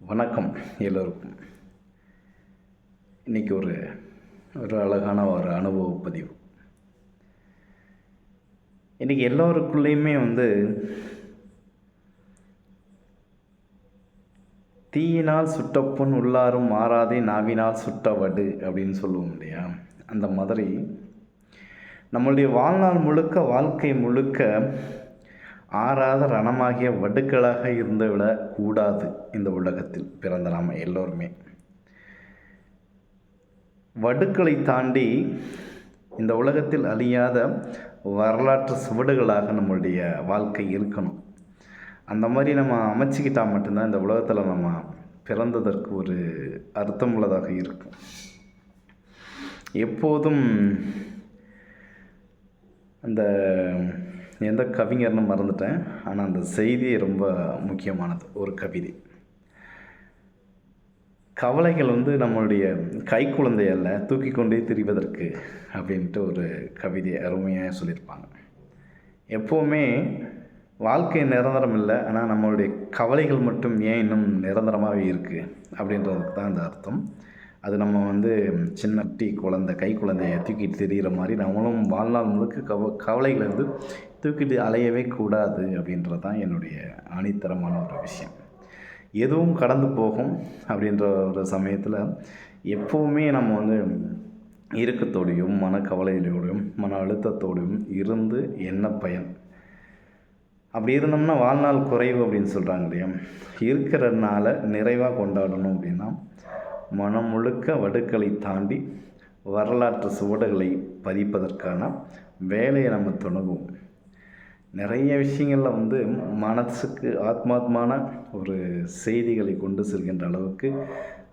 வணக்கம் எல்லோருக்கும். இன்றைக்கி ஒரு அழகான ஒரு அனுபவ பதிவு. இன்றைக்கி எல்லோருக்குள்ளேயுமே தீயினால் சுட்டப்புண் உள்ளாரும் மாறாதே நாவினால் சுட்ட வடு அப்படின்னு சொல்லுவோம் இல்லையா? அந்த மாதிரி நம்மளுடைய வாழ்நாள் முழுக்க, வாழ்க்கை முழுக்க ஆறாத ரணமாகிய வடுக்களாக இருந்துவிடக் கூடாது. இந்த உலகத்தில் பிறந்த நாம் எல்லோருமே வடுக்களை தாண்டி இந்த உலகத்தில் அழியாத வரலாற்று சுவடுகளாக நம்மளுடைய வாழ்க்கை இருக்கணும். அந்த மாதிரி நம்ம அமைச்சிக்கிட்டால் மட்டும்தான் இந்த உலகத்தில் நம்ம பிறந்ததற்கு ஒரு அர்த்தமுள்ளதாக இருக்கும். எப்போதும் அந்த எந்த கவிஞர்னு மறந்துட்டேன், ஆனால் அந்த செய்தி ரொம்ப முக்கியமானது. ஒரு கவிதை, கவலைகள் நம்மளுடைய கைக்குழந்தை அல்ல, தூக்கி கொண்டே திரிவதற்கு அப்படின்ட்டு ஒரு கவிதை அருமையாக சொல்லியிருப்பாங்க. எப்போவுமே வாழ்க்கை நிரந்தரம் இல்லை, ஆனால் நம்மளுடைய கவலைகள் மட்டும் ஏன் இன்னும் நிரந்தரமாகவே இருக்குது அப்படின்றதுக்கு தான் அந்த அர்த்தம். அது நம்ம சின்ன குழந்தை கை குழந்தையை தூக்கிட்டு தெரிகிற மாதிரி நம்மளும் வாழ்நாள் முழுக்க கவலைகளை தூக்கிட்டு அலையவே கூடாது அப்படின்றது தான் என்னுடைய ஆணித்தரமான ஒரு விஷயம். எதுவும் கடந்து போகும் அப்படின்ற ஒரு சமயத்தில் எப்போவுமே நம்ம இறுக்கத்தோடையும் மனக்கவலையோடையும் மன அழுத்தத்தோடையும் இருந்து என்ன பயன்? அப்படி இருந்தோம்னா வாழ்நாள் குறைவு அப்படின்னு சொல்கிறாங்க இல்லையா? இருக்கிறதுனால நிறைவாக கொண்டாடணும் அப்படின்னா மனம் முழுக்க வடுக்களை தாண்டி வரலாற்று சுவடுகளை பதிப்பதற்கான வேலையை நம்ம தொடங்குவோம். நிறைய விஷயங்களில் மனசுக்கு ஆத்மாத்மான ஒரு செய்திகளை கொண்டு செல்கின்ற அளவுக்கு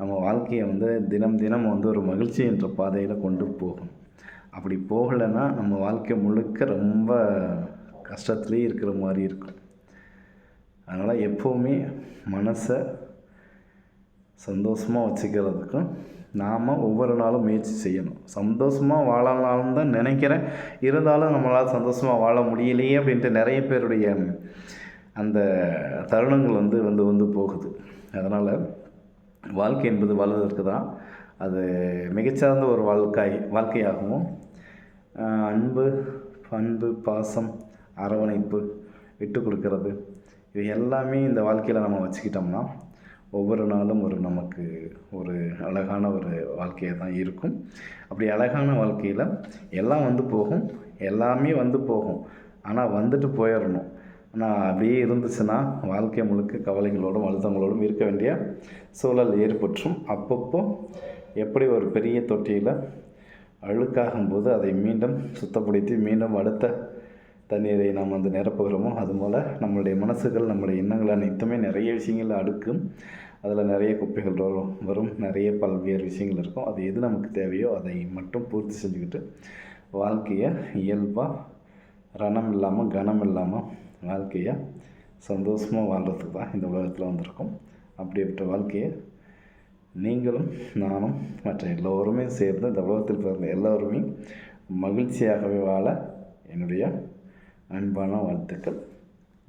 நம்ம வாழ்க்கையை தினம் தினம் ஒரு மகிழ்ச்சி என்ற பாதையில் கொண்டு போகும். அப்படி போகலைன்னா நம்ம வாழ்க்கை முழுக்க ரொம்ப கஷ்டத்துலேயே இருக்கிற மாதிரி இருக்கும். அதனால் எப்போவுமே மனசை சந்தோஷமாக வச்சுக்கிறதுக்கும் நாம் ஒவ்வொரு நாளும் முயற்சி செய்யணும். சந்தோஷமாக வாழலாம்னு தான் நினைக்கிறேன், இருந்தாலும் நம்மளால் சந்தோஷமாக வாழ முடியலையே அப்படின்ட்டு நிறைய பேருடைய அந்த தருணங்கள் வந்து போகுது. அதனால் வாழ்க்கை என்பது வாழ்வதற்கு தான். அது மிகச்சிறந்த ஒரு வாழ்க்கையாகவும் அன்பு, பண்பு, பாசம், அரவணைப்பு, விட்டு கொடுக்கறது, இது எல்லாமே இந்த வாழ்க்கையில் நம்ம வச்சுக்கிட்டோம்னா ஒவ்வொரு நாளும் நமக்கு ஒரு அழகான ஒரு வாழ்க்கையாக தான் இருக்கும். அப்படி அழகான வாழ்க்கையில் எல்லாம் போகும், எல்லாமே போகும். ஆனால் வந்துட்டு போயிடணும். ஆனால் அப்படியே இருந்துச்சுன்னா வாழ்க்கை முழுக்க கவலைகளோடும் அழுத்தங்களோடும் இருக்க வேண்டிய சூழல் ஏற்பற்றும். அப்பப்போ எப்படி ஒரு பெரிய தொட்டியில் அழுக்காகும்போது அதை மீண்டும் சுத்தப்படுத்தி மீண்டும் அடுத்த தண்ணீரை நாம் நிரப்புகிறோமோ அதுபோல் நம்மளுடைய மனசுகள், நம்மளுடைய எண்ணங்கள் அனைத்துமே நிறைய விஷயங்கள் அடுக்கும். அதில் நிறைய குப்பைகள் வரும், நிறைய பல்வேறு விஷயங்கள் இருக்கும். அது எது நமக்கு தேவையோ அதை மட்டும் பூர்த்தி செஞ்சுக்கிட்டு வாழ்க்கையை இயல்பாக ரணம் இல்லாமல் கனம் இல்லாமல் வாழ்க்கையை சந்தோஷமாக வாழ்கிறதுக்கு தான் இந்த உலகத்தில் வந்திருக்கோம். அப்படிப்பட்ட வாழ்க்கையை நீங்களும் நானும் மற்ற எல்லோருமே சேர்ந்து இந்த உலகத்தில் பிறந்த எல்லோருமே மகிழ்ச்சியாகவே வாழ என்னுடைய அன்பான வாழ்த்துக்கள்.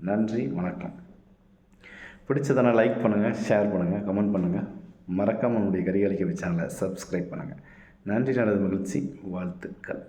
நன்றி, வணக்கம். பிடிச்சதான லைக் பண்ணுங்கள், ஷேர் பண்ணுங்கள், கமெண்ட் பண்ணுங்கள். மறக்காமல் நம்முடைய கரிகாலிக்கவி சேனலை சப்ஸ்கிரைப் பண்ணுங்கள். நன்றி, நல்லது, மகிழ்ச்சி, வாழ்த்துக்கள்.